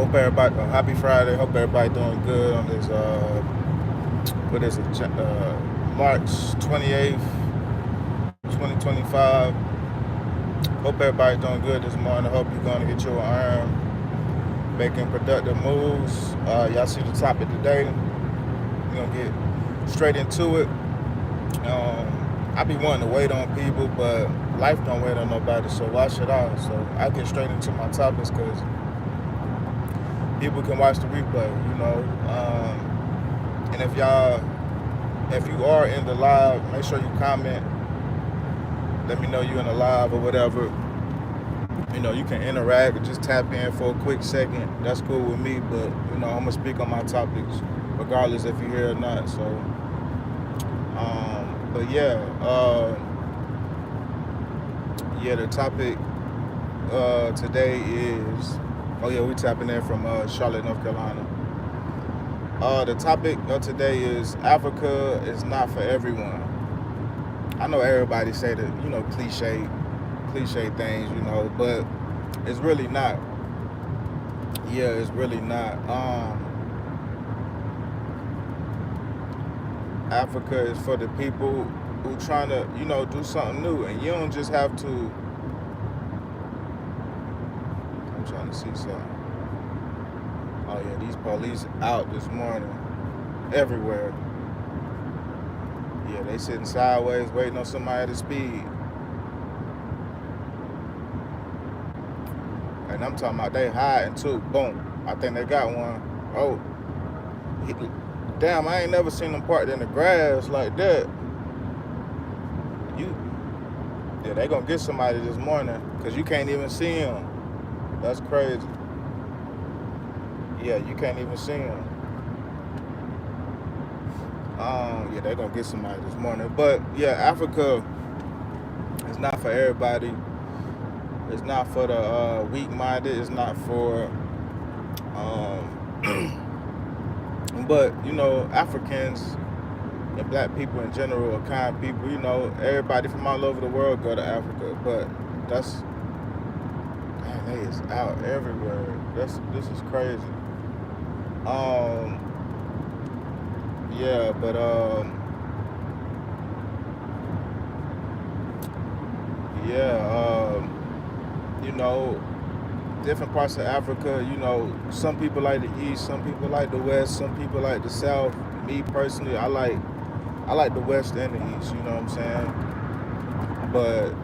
Hope everybody, happy Friday. Hope everybody doing good on this, what is it, March 28th, 2025. Hope everybody doing good this morning. Hope you're going to get your making productive moves. Y'all see the topic today. We're going to get straight into it. I be wanting to wait on people, but life don't wait on nobody, so why should I? So I get straight into my topics because people can watch the replay, you know. And if you are in the live, make sure you comment. Let me know you in the live or whatever. You know, you can interact or just tap in for a quick second. That's cool with me, but you know, I'm gonna speak on my topics regardless if you're here or not. So, but the topic today is, we tapping in from Charlotte, North Carolina. The topic of today is Africa is not for everyone. I know everybody say that, you know, cliche things, you know, but it's really not. Yeah, it's really not. Africa is for the people who trying to, you know, do something new, and you don't just have to. I'm trying to see something. Oh yeah, these police out this morning, everywhere. Yeah, they sitting sideways waiting on somebody to speed. And I'm talking about they hiding too. Boom. I think they got one. Oh. Damn, I ain't never seen them parked in the grass like that. They gonna get somebody this morning because you can't even see them. That's crazy. Yeah, you can't even see them. They gonna get somebody this morning. But yeah, Africa is not for everybody. It's not for the weak-minded. It's not for, but you know, Africans and black people in general are kind people. You know, everybody from all over the world go to Africa, but they is out everywhere. This is crazy. You know, different parts of Africa, you know, some people like the East, some people like the West, some people like the South. Me personally, I like the West and the East, you know what I'm saying? But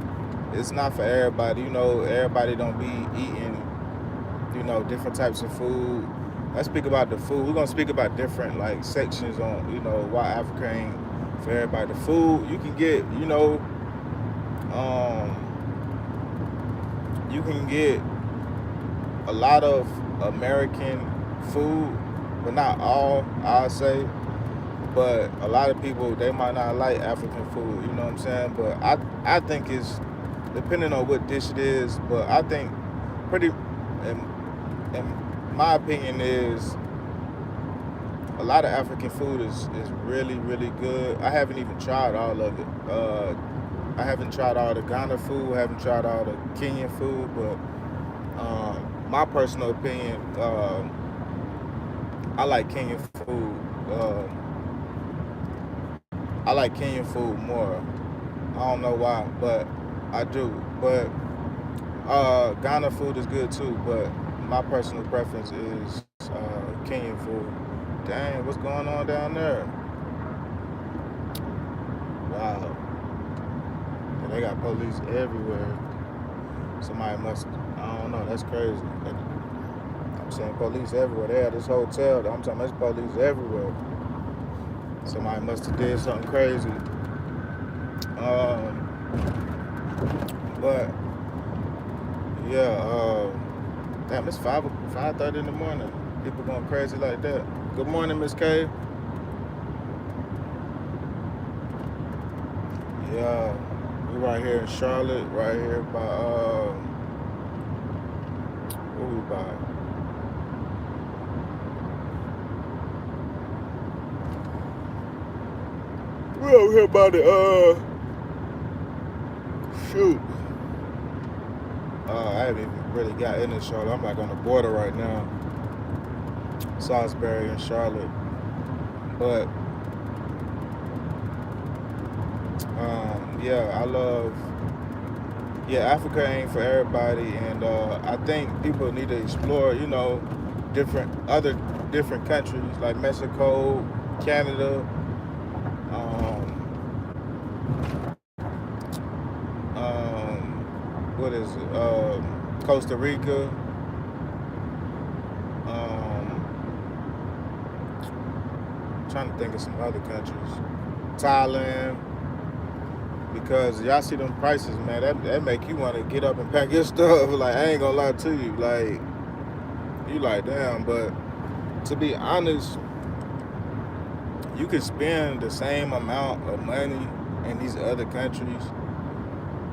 it's not for everybody, you know, everybody don't be eating, you know, different types of food. Let's speak about the food. We're gonna speak about different like sections on, you know, why Africa ain't for everybody. The food you can get, you know, you can get a lot of American food, but not all, I'll say. But a lot of people, they might not like African food, you know what I'm saying? But I think it's depending on what dish it is, but I think in my opinion is a lot of African food is really, really good. I haven't even tried all of it. I haven't tried all the Ghana food, haven't tried all the Kenyan food, but my personal opinion, I like Kenyan food. I like Kenyan food more. I don't know why, but I do. But Ghana food is good too, but my personal preference is Kenyan food. Dang, what's going on down there? Wow. They got police everywhere. Somebody must, I don't know, that's crazy. I'm saying police everywhere. They had this hotel. I'm talking there's police everywhere. Somebody must have did something crazy. But yeah, damn, it's 5:30 in the morning. People going crazy like that. Good morning, Miss K. Yeah, we right here in Charlotte, right here by where we by? We over here by the shoot. I haven't even really got in this Charlotte. I'm like on the border right now. Salisbury and Charlotte. But yeah, I love. Yeah, Africa ain't for everybody, and I think people need to explore, different countries like Mexico, Canada, um, what is it? Costa Rica, trying to think of some other countries, Thailand, because y'all see them prices, man. That make you want to get up and pack your stuff. Like I ain't gonna lie to you, like you like damn. But to be honest, you can spend the same amount of money in these other countries,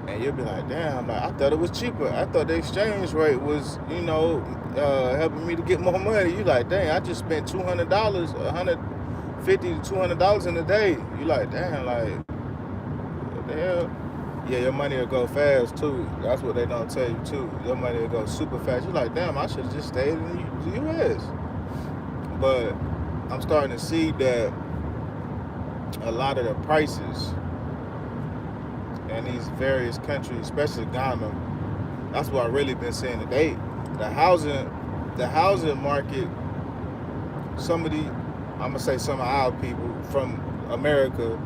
and you'll be like, damn, like I thought it was cheaper. I thought the exchange rate was, helping me to get more money. You like, dang, I just spent $200, $150 to $200 in a day. You like, damn, like what the hell? Yeah, your money will go fast too. That's what they don't tell you too. Your money will go super fast. You're like, damn, I should have just stayed in the U.S. But I'm starting to see that a lot of the prices in these various countries, especially Ghana, that's what I really been seeing today. The housing market. I'm gonna say some of our people from America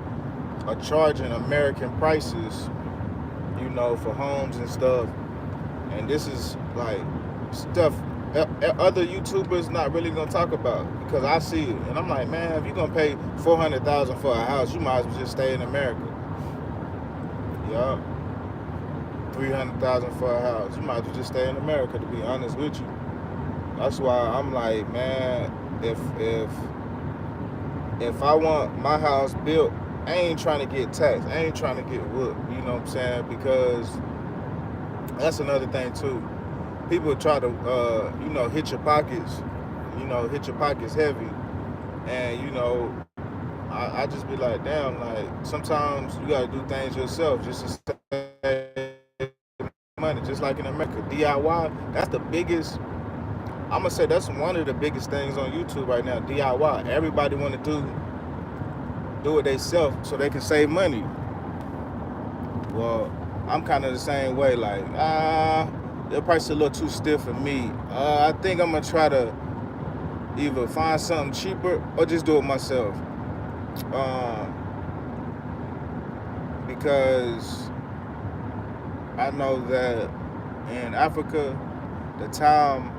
are charging American prices, for homes and stuff. And this is like stuff other YouTubers not really gonna talk about, because I see it and I'm like, man, if you're gonna pay $400,000 for a house, you might as well just stay in America. Yeah, $300,000 for a house, you might as well just stay in America. To be honest with you, that's why I'm like, man, if I want my house built, I ain't trying to get taxed. I ain't trying to get whooped. You know what I'm saying? Because that's another thing too. People try to, hit your pockets. Hit your pockets heavy, and I just be like, damn. Like sometimes you gotta do things yourself just to save money. Just like in America, DIY. That's the biggest. I'm gonna say that's one of the biggest things on YouTube right now. DIY. Everybody want to do it themselves so they can save money. Well, I'm kind of the same way. Like, the price is a little too stiff for me. I think I'm gonna try to either find something cheaper or just do it myself. Because I know that in Africa, the time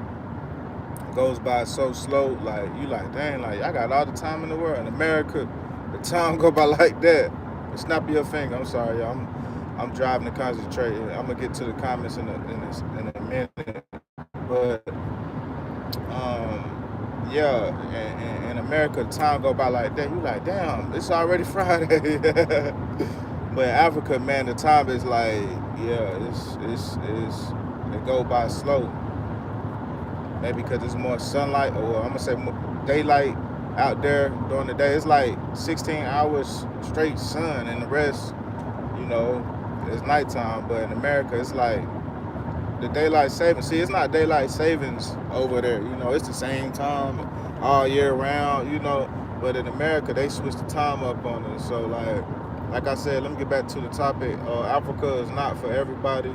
goes by so slow. Like you like, dang, like I got all the time in the world. In America, the time go by like that. Snap your finger. I'm sorry, y'all. I'm driving to concentrate. I'm gonna get to the comments in a minute. But yeah, in America, the time go by like that. You like, damn, it's already Friday. But in Africa, man, the time is like, yeah, it go by slow. Maybe because there's more sunlight, or I'm gonna say more daylight out there during the day. It's like 16 hours straight sun, and the rest, it's nighttime. But in America, it's like the daylight savings. See, it's not daylight savings over there. It's the same time all year round. But in America, they switch the time up on us. So like I said, let me get back to the topic. Africa is not for everybody.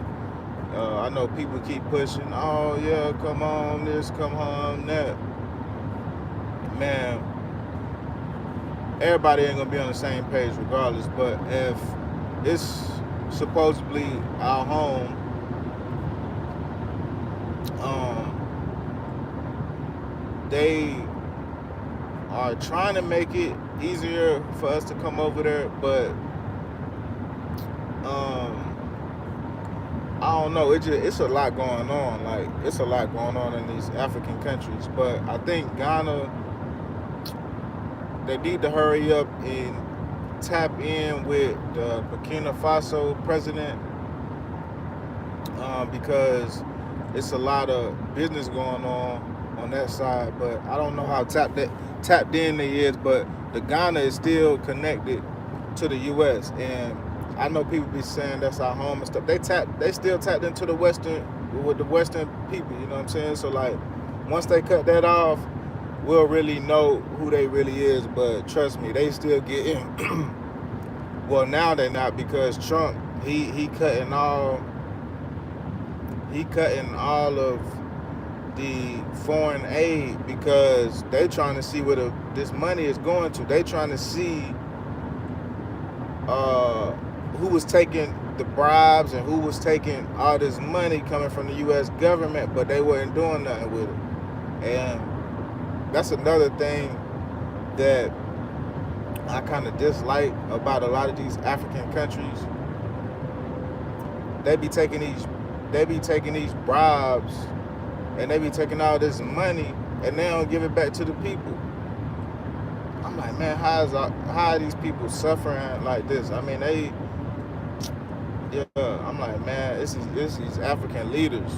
I know people keep pushing, oh yeah, come on this, come on that. Man, everybody ain't gonna be on the same page regardless, but if it's supposedly our home, they are trying to make it easier for us to come over there, but I don't know. It's a lot going on. Like it's a lot going on in these African countries. But I think Ghana, they need to hurry up and tap in with the Burkina Faso president, because it's a lot of business going on that side. But I don't know how tapped in they is. But the Ghana is still connected to the U.S. and I know people be saying that's our home and stuff. They still tapped into the Western, with the Western people, you know what I'm saying? So like once they cut that off, we'll really know who they really is. But trust me, they still getting. Well, now they're not, because Trump, he cutting all of the foreign aid, because they trying to see where this money is going to. They trying to see uh, who was taking the bribes and who was taking all this money coming from the U.S. government, but they weren't doing nothing with it. And that's another thing that I kind of dislike about a lot of these African countries. They be taking these bribes, and they be taking all this money, and they don't give it back to the people. I'm like, man, how are these people suffering like this? I mean, I'm like, man, it's these African leaders.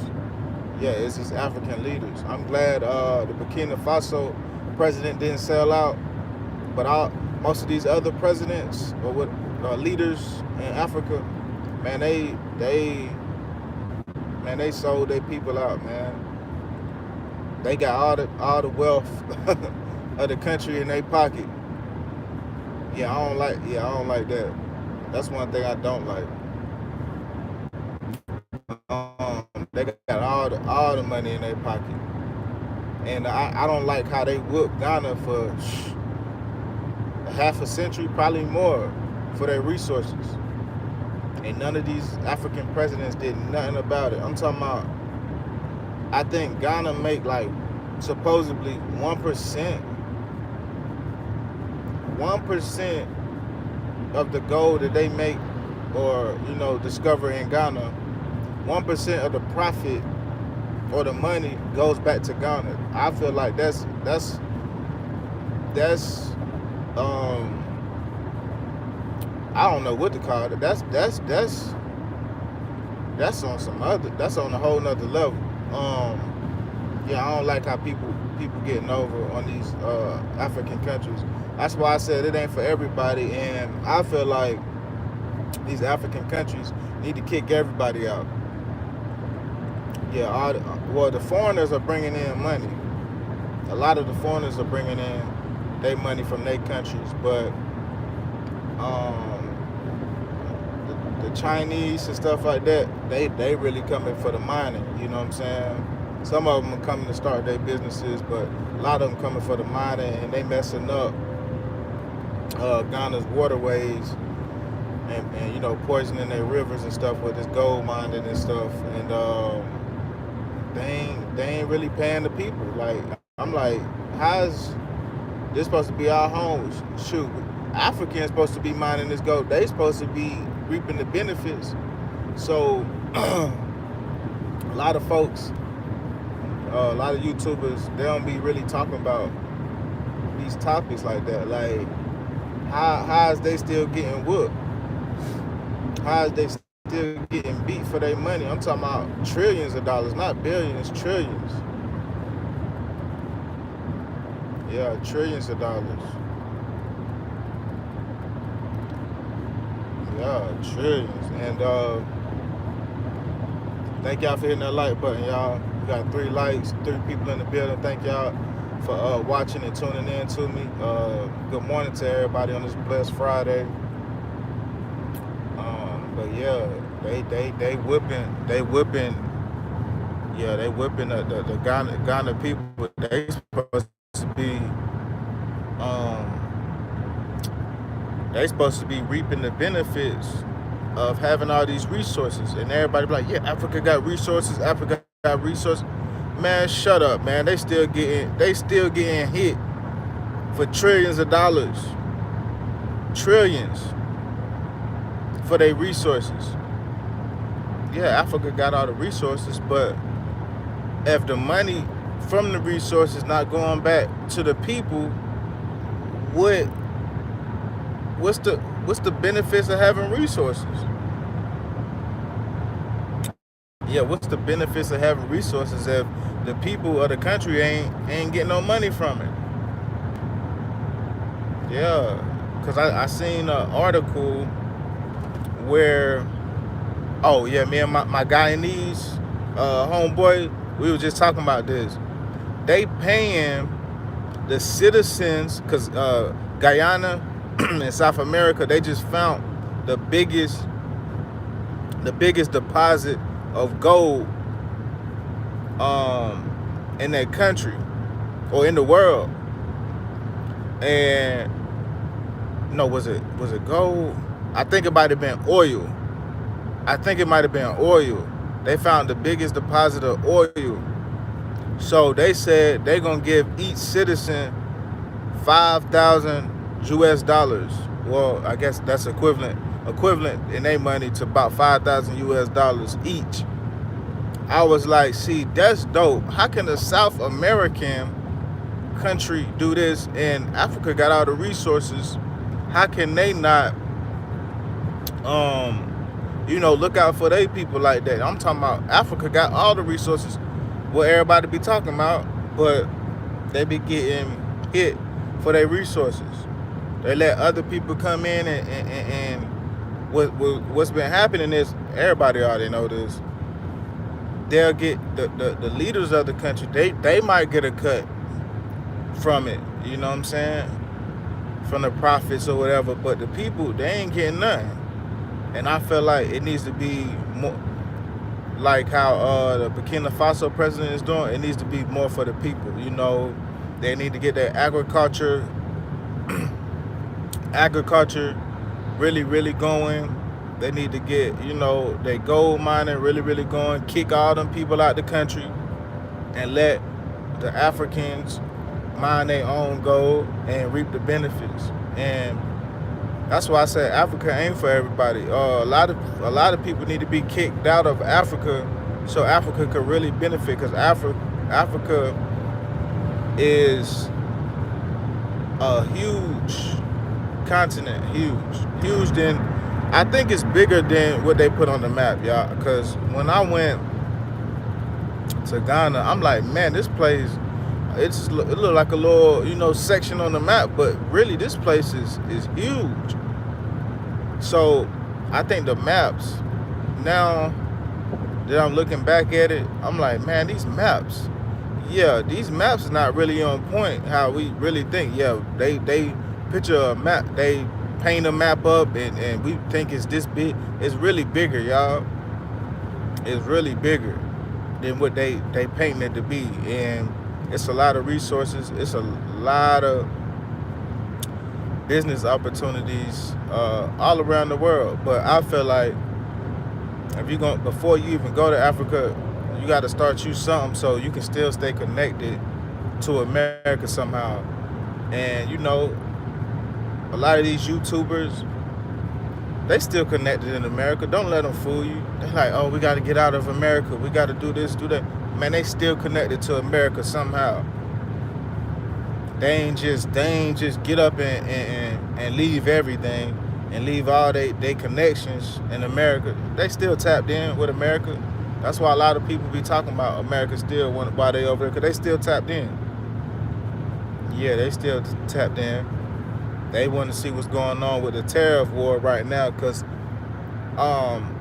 Yeah, it's these African leaders. I'm glad the Burkina Faso president didn't sell out, but most of these other presidents or leaders in Africa, man, they sold their people out, man. They got all the wealth of the country in their pocket. I don't like that. That's one thing I don't like. They got all the money in their pocket, and I don't like how they whooped Ghana for half a century, probably more, for their resources, and none of these African presidents did nothing about it. I'm talking about, I think Ghana make like supposedly 1% of the gold that they make or discover in Ghana. 1% of the profit or the money goes back to Ghana. I feel like that's I don't know what to call it. That's on that's on a whole nother level. I don't like how people getting over on these African countries. That's why I said it ain't for everybody, and I feel like these African countries need to kick everybody out. The foreigners are bringing in money. A lot of the foreigners are bringing in their money from their countries, but the Chinese and stuff like that, they really coming for the mining. You know what I'm saying? Some of them are coming to start their businesses, but a lot of them coming for the mining, and they messing up Ghana's waterways and poisoning their rivers and stuff with this gold mining and stuff. And they ain't really paying the people. Like, I'm like, how's this supposed to be our homes? Shoot, Africans supposed to be mining this gold. They supposed to be reaping the benefits. So a lot of folks, a lot of YouTubers, they don't be really talking about these topics like that. Like, how is they still getting whooped? How is they still getting beat for their money? I'm talking about trillions of dollars, not billions, trillions. Yeah, trillions of dollars. Yeah, trillions. And thank y'all for hitting that like button, y'all. We got 3 likes, 3 people in the building. Thank y'all for watching and tuning in to me. Good morning to everybody on this blessed Friday. But yeah, they whipping. Yeah, they whipping the Ghana people. They supposed to be they supposed to be reaping the benefits of having all these resources, and everybody be like, yeah, Africa got resources. Africa got resources. Man, shut up, man. They still getting hit for trillions of dollars. Trillions for their resources. Yeah, Africa got all the resources, but if the money from the resources not going back to the people, what's the benefits of having resources? Yeah, what's the benefits of having resources if the people of the country ain't getting no money from it? Yeah, because I seen an article where, me and my Guyanese homeboy, we were just talking about this. They paying the citizens, because Guyana in South America, they just found the biggest deposit of gold in that country or in the world. And no, was it gold? I think it might have been oil. They found the biggest deposit of oil. So they said they're gonna give each citizen 5,000 US dollars. Well, I guess that's equivalent in their money to about 5,000 US dollars each. I was like, see, that's dope. How can a South American country do this, and Africa got all the resources? How can they not look out for their people like that? I'm talking about Africa got all the resources, what everybody be talking about, but they be getting hit for their resources. They let other people come in, and what's been happening is, everybody already know this, they'll get the leaders of the country, they might get a cut from it, you know what I'm saying, from the profits or whatever, but the people, they ain't getting nothing. And I feel like it needs to be more like how the Burkina Faso president is doing. It needs to be more for the people. They need to get their agriculture really, really going. They need to get, their gold mining really, really going. Kick all them people out the country and let the Africans mine their own gold and reap the benefits. And that's why I said Africa ain't for everybody. A lot of people need to be kicked out of Africa so Africa could really benefit, because Africa is a huge continent, huge. Than, I think it's bigger than what they put on the map, y'all. Because when I went to Ghana, I'm like, man, this place, it looked like a little, section on the map, but really this place is huge. So I think the maps, now that I'm looking back at it, I'm like, man, these maps is not really on point how we really think. Yeah, they picture a map, they paint a map up, and we think it's this big. It's really bigger, y'all. It's really bigger than what they painting it to be. And it's a lot of resources. It's a lot of business opportunities all around the world. But I feel like before you even go to Africa, you got to start you something so you can still stay connected to America somehow. And a lot of these YouTubers, they still connected in America. Don't let them fool you. They're like, oh, we got to get out of America. We got to do this, do that. Man, they still connected to America somehow. They ain't just get up and leave everything and leave all they connections in America. They still tapped in with America. That's why a lot of people be talking about America still while they over there, because they still tapped in. Yeah, they still tapped in. They want to see what's going on with the tariff war right now, because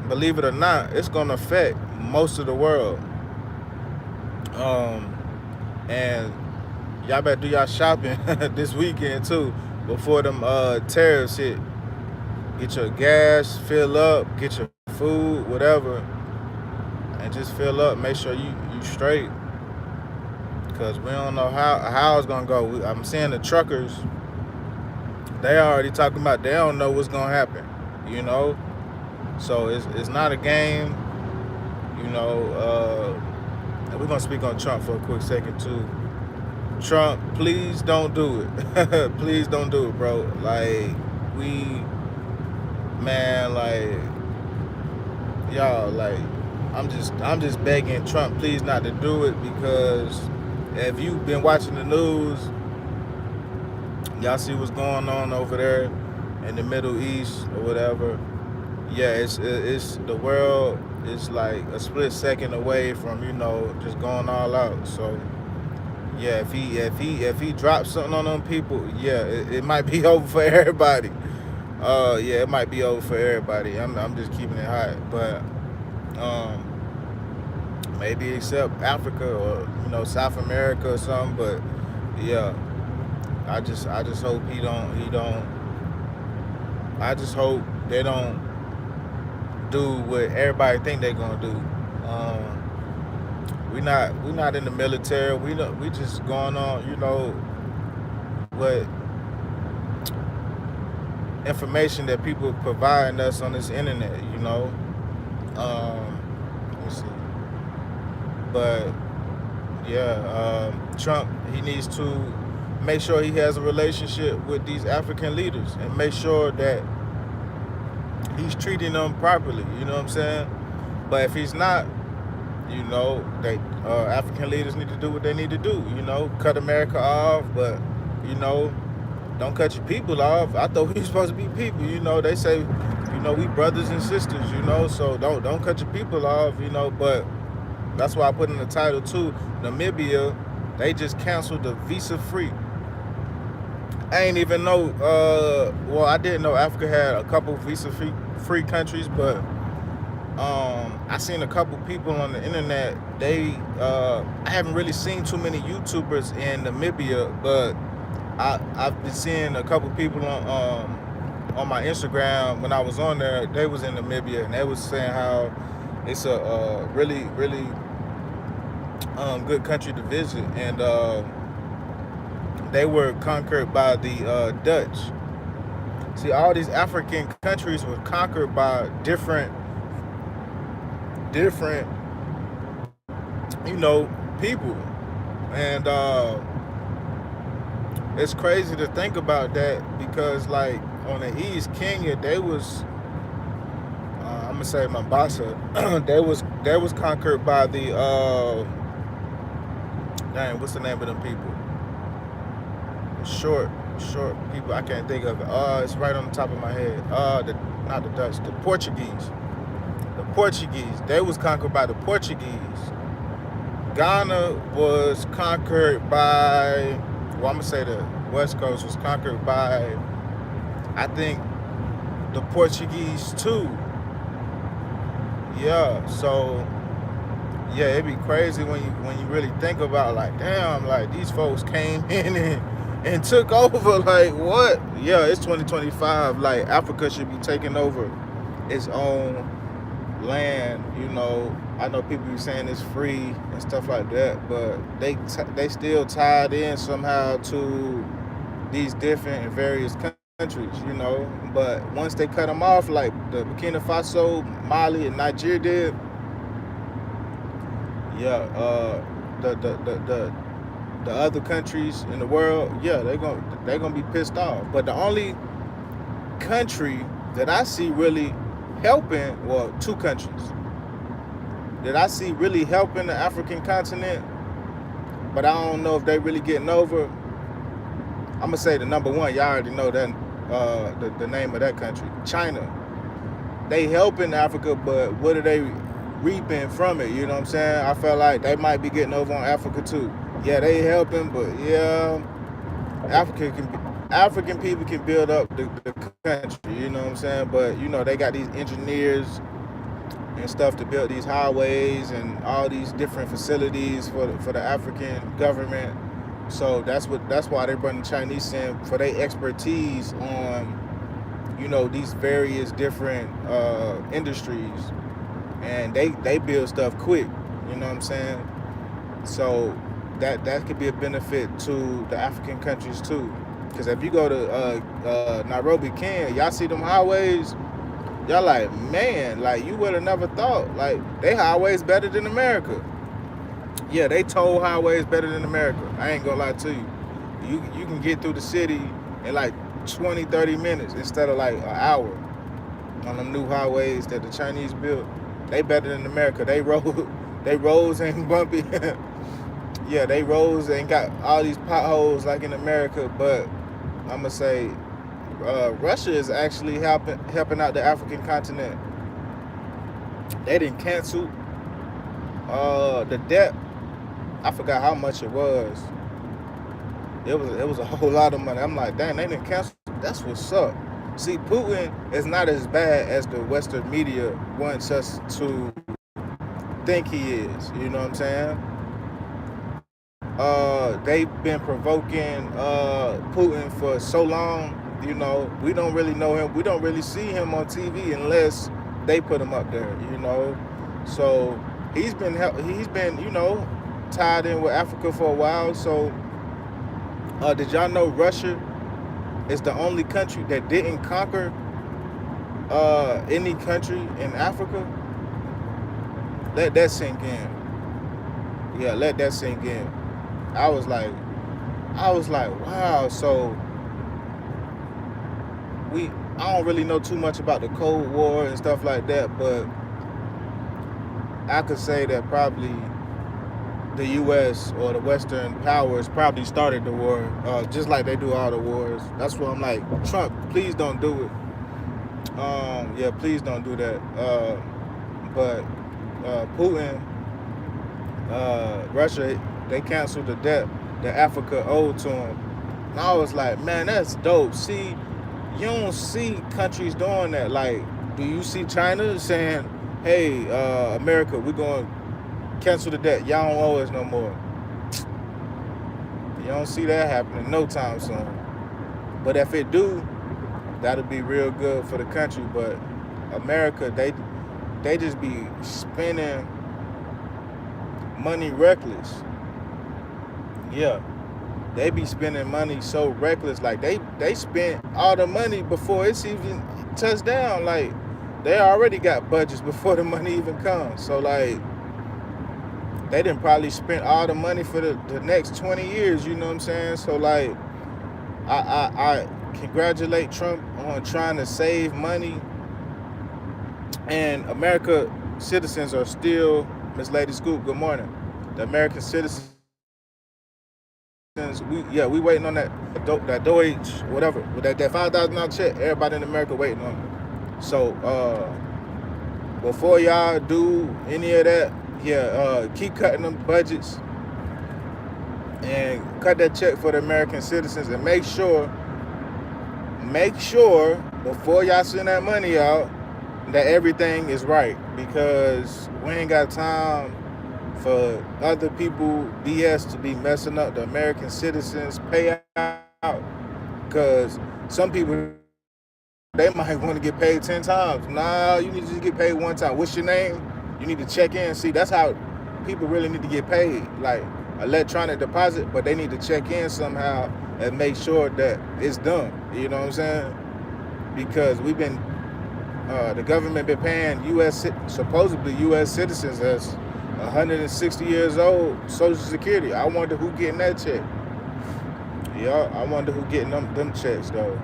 believe it or not, it's going to affect most of the world. And y'all better do y'all shopping this weekend too, before them tariffs hit. Get your gas, fill up, get your food, whatever, and just fill up. Make sure you straight, because we don't know how it's gonna go. I'm seeing the truckers, they already talking about they don't know what's gonna happen, So it's not a game, we're gonna speak on Trump for a quick second too. Trump, please don't do it. Please don't do it, bro. Like, y'all, like, I'm just begging Trump, please not to do it, because if you've been watching the news, y'all see what's going on over there in the Middle East or whatever. Yeah, it's the world is like a split second away from just going all out. So yeah, if he drops something on them people, yeah, it might be over for everybody. Yeah, it might be over for everybody. I'm just keeping it hot, but maybe except Africa or South America or something. But yeah, I just hope I just hope they don't do what everybody think they're gonna do. We not in the military. We just going on, what information that people providing us on this internet. Let me see. But yeah, Trump, he needs to make sure he has a relationship with these African leaders and make sure that he's treating them properly. You know what I'm saying? But if he's not, they African leaders need to do what they need to do. Cut America off, but you know, don't cut your people off. I thought we were supposed to be people. They say, we brothers and sisters. So don't cut your people off. But that's why I put in the title too. Namibia, they just canceled the visa free. I ain't even know. Well, I didn't know Africa had a couple visa free countries, but I seen a couple people on the internet. I haven't really seen too many YouTubers in Namibia, but I've been seeing a couple people on my Instagram when I was on there. They was in Namibia and they was saying how it's a really really good country to visit, and they were conquered by the Dutch. See, all these African countries were conquered by different people, and it's crazy to think about that because, like, on the East, Kenya, they was I'm gonna say Mombasa, they was conquered by the dang, what's the name of them people? Short people. I can't think of it. It's right on the top of my head. Not the Dutch, the Portuguese. The Portuguese. They was conquered by the Portuguese. Ghana was conquered by, I'm gonna say the West Coast was conquered by, I think, the Portuguese too. Yeah, so yeah, it'd be crazy when you really think about, like, damn, like, these folks came in and took over. Like, what? Yeah, it's 2025. Like, Africa should be taking over its own land. I know people be saying it's free and stuff like that, but they still tied in somehow to these different and various countries. But once they cut them off, like the Burkina Faso, Mali, and Nigeria did, yeah, the other countries in the world, yeah, they're gonna be pissed off. But the only country that I see really helping, well, two countries that I see really helping the African continent, but I don't know if they really getting over. I'm gonna say the number one. Y'all already know that the name of that country, China. They helping Africa, but what are they reaping from it? You know what I'm saying? I felt like they might be getting over on Africa too. Yeah, they helping, but yeah, African people can build up the country. You know what I'm saying? But they got these engineers and stuff to build these highways and all these different facilities for the African government. So that's why they bring the Chinese in for their expertise on these various different industries, and they build stuff quick. You know what I'm saying? So that could be a benefit to the African countries too. Because if you go to Nairobi, Kenya, y'all see them highways, y'all like, man, like, you would have never thought, like, they highways better than America. Yeah, they toll highways better than America. I ain't gonna lie to you. You can get through the city in like 20-30 minutes instead of like an hour on them new highways that the Chinese built. They better than America. They roads ain't bumpy. Yeah, they roads ain't got all these potholes like in America. But I'm gonna say Russia is actually helping out the African continent. They didn't cancel the debt. I forgot how much it was. It was a whole lot of money. I'm like, dang, they didn't cancel. That's what's up. See, Putin is not as bad as the Western media wants us to think he is. You know what I'm saying? they've been provoking Putin for so long. We don't really know him. We don't really see him on TV unless they put him up there. So he's been tied in with Africa for a while. So did y'all know Russia is the only country that didn't conquer any country in Africa? Let that sink in. Yeah, let that sink in. I was like, wow. So I don't really know too much about the Cold War and stuff like that, but I could say that probably the U.S. or the Western powers probably started the war, just like they do all the wars. That's why I'm like, Trump, please don't do it. Yeah, please don't do that. But Putin, Russia, they canceled the debt that Africa owed to him. And I was like, man, that's dope. See, you don't see countries doing that. Like, do you see China saying, hey, America, we're going to cancel the debt. Y'all don't owe us no more. You don't see that happening no time soon. But if it do, that'll be real good for the country. But America, they just be spending money reckless. Yeah. They be spending money so reckless. Like they spent all the money before it's even touched down. Like they already got budgets before the money even comes. So like they didn't probably spend all the money for the next 20 years, you know what I'm saying? So like I congratulate Trump on trying to save money. And America citizens are still, Miss Lady Scoop, good morning. The American citizens, we waiting on that Deutsche, whatever, with that $5,000 check. Everybody in America waiting on it. So before y'all do any of that, keep cutting them budgets and cut that check for the American citizens, and make sure before y'all send that money out that everything is right, because we ain't got time for other people BS to be messing up the American citizens payout, because some people, they might want to get paid 10 times. Nah, you need to just get paid one time. What's your name? You need to check in. See, that's how people really need to get paid. Like electronic deposit, but they need to check in somehow and make sure that it's done. You know what I'm saying? Because we've been, the government been paying supposedly U.S. citizens that's 160 years old Social Security. I wonder who getting that check. Yeah, I wonder who getting them checks though.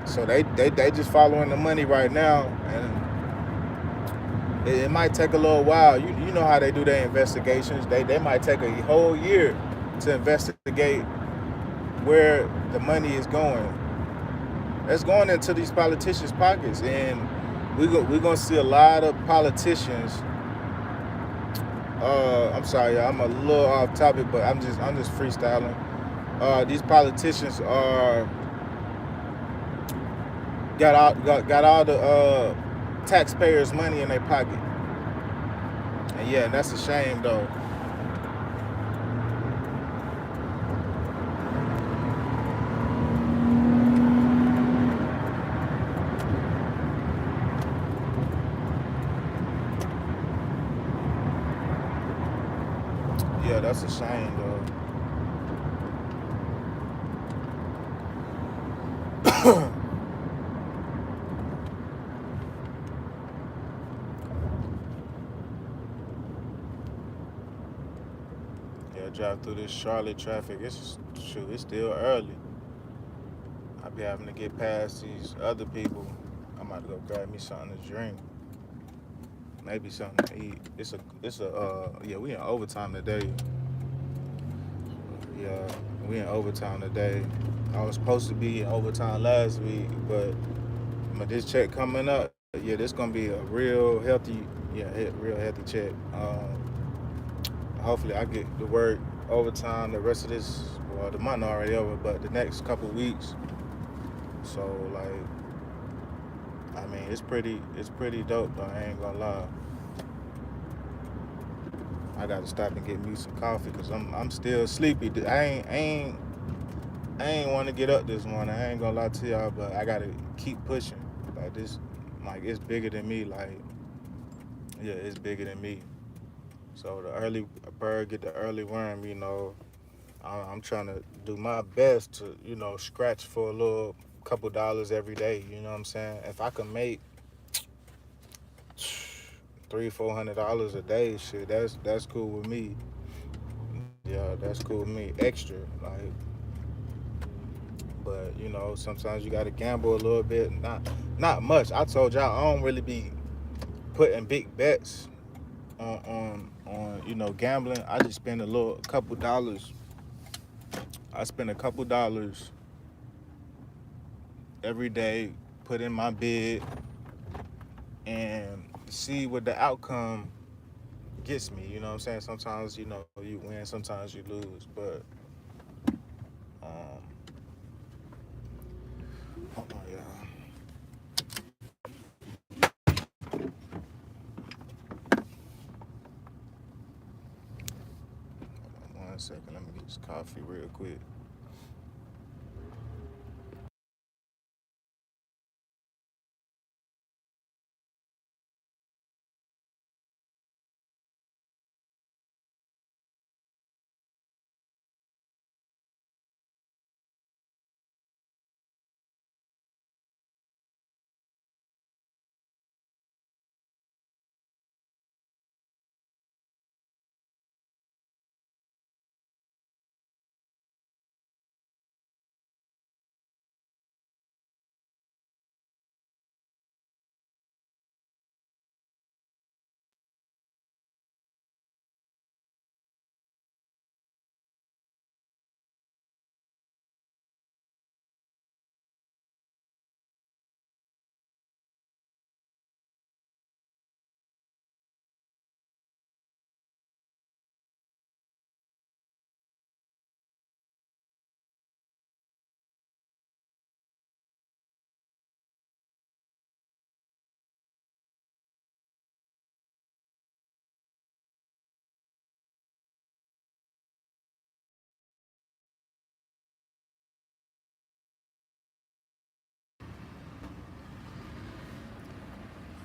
So they just following the money right now, and it might take a little while. You know how they do their investigations. They might take a whole year to investigate where the money is going. It's going into these politicians' pockets, and we're gonna see a lot of politicians. I'm sorry, I'm a little off topic, but I'm just freestyling. These politicians are got all the taxpayers' money in their pocket, and yeah, that's a shame though. Yeah, that's a shame though. Yeah, drive through this Charlotte traffic. It's still early. I be having to get past these other people. I'm about to go grab me something to drink. Maybe something to eat. We in overtime today. Yeah, we in overtime today. I was supposed to be in overtime last week, but this check coming up, yeah, this gonna be a real healthy check. Hopefully I get to work overtime the rest of this, well, the month already over, but the next couple weeks. So like, I mean, it's pretty dope though, I ain't gonna lie. I gotta stop and get me some coffee because I'm still sleepy. I ain't want to get up this morning. I ain't gonna lie to y'all, but I gotta keep pushing. Like this, like it's bigger than me. Like yeah, it's bigger than me. So the early bird get the early worm. I'm trying to do my best to scratch for a little couple dollars every day. You know what I'm saying? If I can make $300-400 a day, shit, that's cool with me. Yeah, that's cool with me. Extra, like, but sometimes you got to gamble a little bit. Not much. I told y'all I don't really be putting big bets on gambling. I just spend a couple dollars. I spend a couple dollars every day, put in my bid, and see what the outcome gets me. You know what I'm saying? Sometimes you win, sometimes you lose, but um, hold on, y'all. 1 second. Let me get this coffee real quick.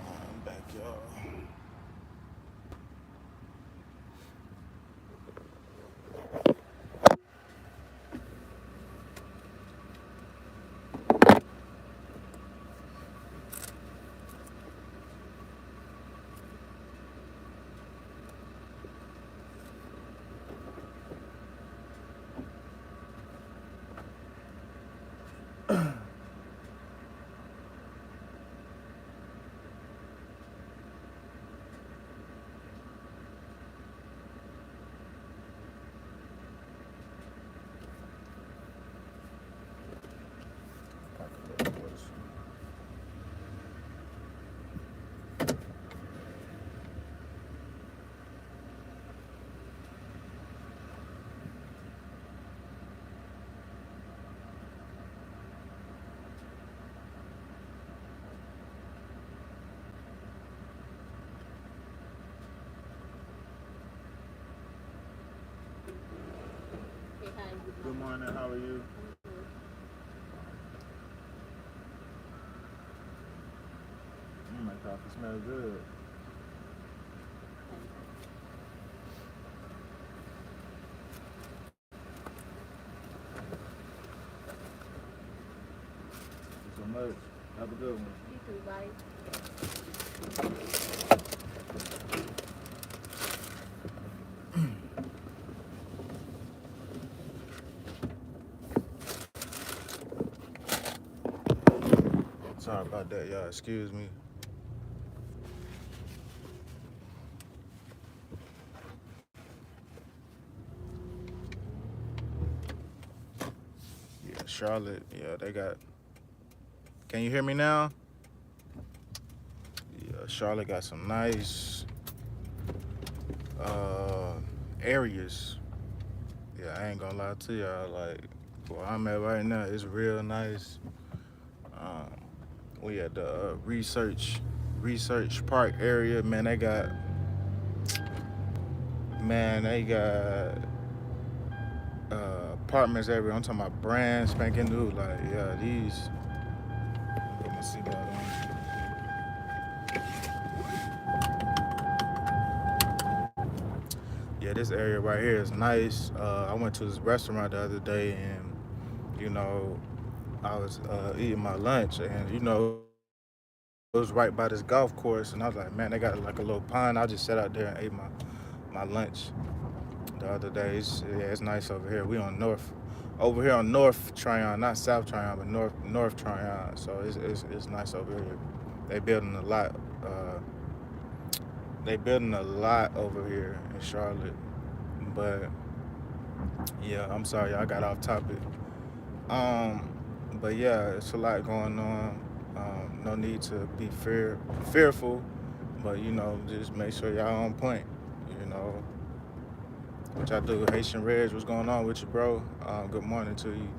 I'm back, y'all. Hey, hi, good Good morning. morning. How are you? I'm good. My coffee smells good. Thank you. Thank you so much. Have a good one. You too, bye. Sorry about that, y'all. Excuse me. Yeah, Charlotte. Yeah, they got. Can you hear me now? Yeah, Charlotte got some nice uh, areas. Yeah, I ain't gonna lie to y'all. Like, where I'm at right now, it's real nice. Um, we at the Research Park area. Man, they got Man, they got apartments everywhere. I'm talking about brand spanking new. Like, yeah, these. Put my seatbelt on. Yeah, this area right here is nice. I went to this restaurant the other day, and you know, I was eating my lunch, and it was right by this golf course, and I was like, man, they got like a little pond. I just sat out there and ate my lunch the other day. It's nice over here. We on North, over here on North Tryon, not South Tryon, but North Tryon. So it's nice over here. They building a lot. Uh, they building a lot over here in Charlotte. But yeah, I'm sorry, I got off topic. Um, but yeah, it's a lot going on. No need to be fearful, but just make sure y'all on point. You know, what y'all do. Haitian Reg, what's going on with you, bro? Good morning to you.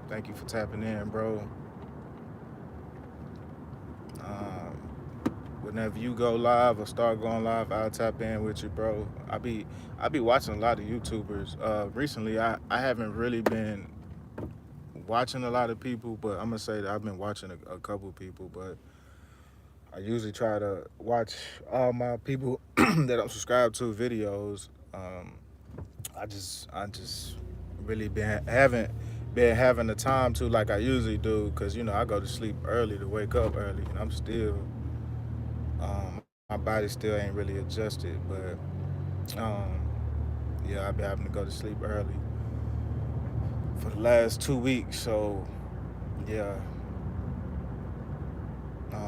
Thank you for tapping in, bro. Um, Whenever you go live or start going live, I'll tap in with you, bro. I be watching a lot of YouTubers. Recently, I haven't really been watching a lot of people, but I'm gonna say that I've been watching a couple people. But I usually try to watch all my people that I'm subscribed to videos. I just really haven't been having the time to like I usually do, because I go to sleep early to wake up early, and I'm still my body still ain't really adjusted. But yeah, I've been having to go to sleep early for the last 2 weeks. So yeah, I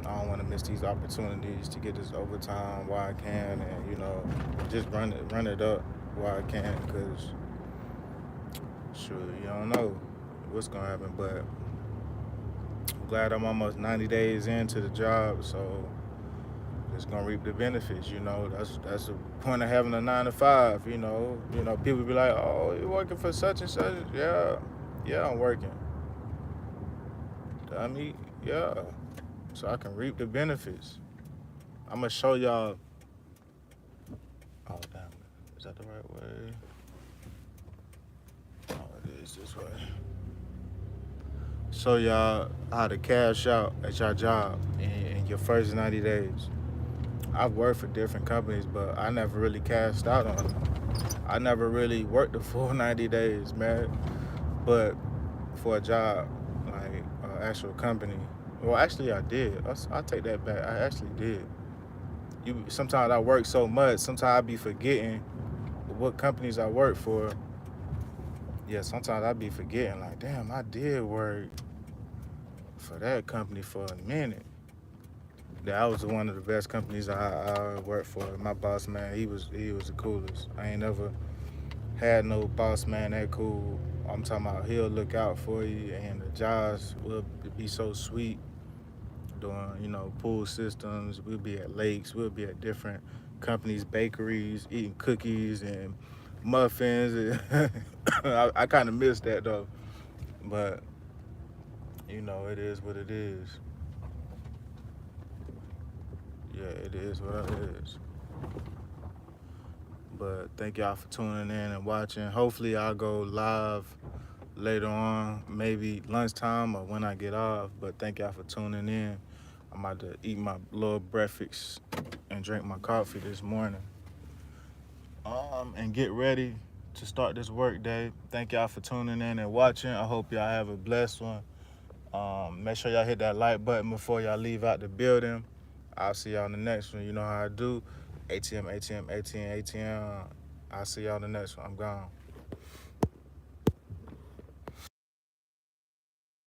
don't want to miss these opportunities to get this overtime while I can, and just run it up while I can, because sure, you don't know what's gonna happen. But I'm glad I'm almost 90 days into the job, so it's gonna reap the benefits. That's the point of having a 9 to 5. People be like, "Oh, you're working for such and such." Yeah, I'm working. I mean, yeah, so I can reap the benefits. I'm gonna show y'all. Oh damn, is that the right way? Oh, it is this way. Show y'all how to cash out at your job in your first 90 days. I've worked for different companies, but I never really cashed out on them. I never really worked the full 90 days, man. But for a job, like an actual company, well, actually, I did. I take that back. I actually did. Sometimes I work so much, sometimes I be forgetting what companies I work for. Yeah, sometimes I be forgetting, like, damn, I did work for that company for a minute. That was one of the best companies I worked for. My boss man, he was the coolest. I ain't never had no boss man that cool. I'm talking about he'll look out for you, and the jobs will be so sweet. Doing pool systems, we'll be at lakes, we'll be at different companies, bakeries, eating cookies and muffins. I kind of miss that though, but it is what it is. Yeah, it is what it is. But thank y'all for tuning in and watching. Hopefully I'll go live later on, maybe lunchtime or when I get off. But thank y'all for tuning in. I'm about to eat my little breakfast and drink my coffee this morning. And get ready to start this work day. Thank y'all for tuning in and watching. I hope y'all have a blessed one. Make sure y'all hit that like button before y'all leave out the building. I'll see y'all in the next one. You know how I do. ATM, ATM, ATM, ATM. I'll see y'all in the next one. I'm gone.